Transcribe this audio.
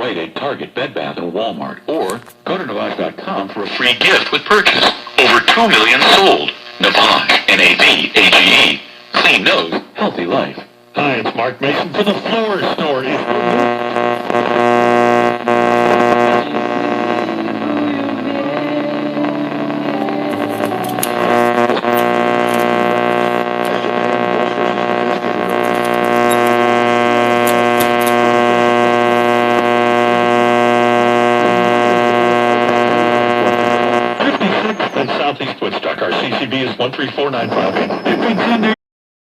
Rite Aid, Target, Bed Bath, and Walmart. Or go to Navage.com for a free gift with purchase. Over 2 million sold. Navage, N-A-V-A-G-E. Clean nose, healthy life. Hi, it's Mark Mason for the Floor Store. Southeast Woodstock. Our CCB is 134958.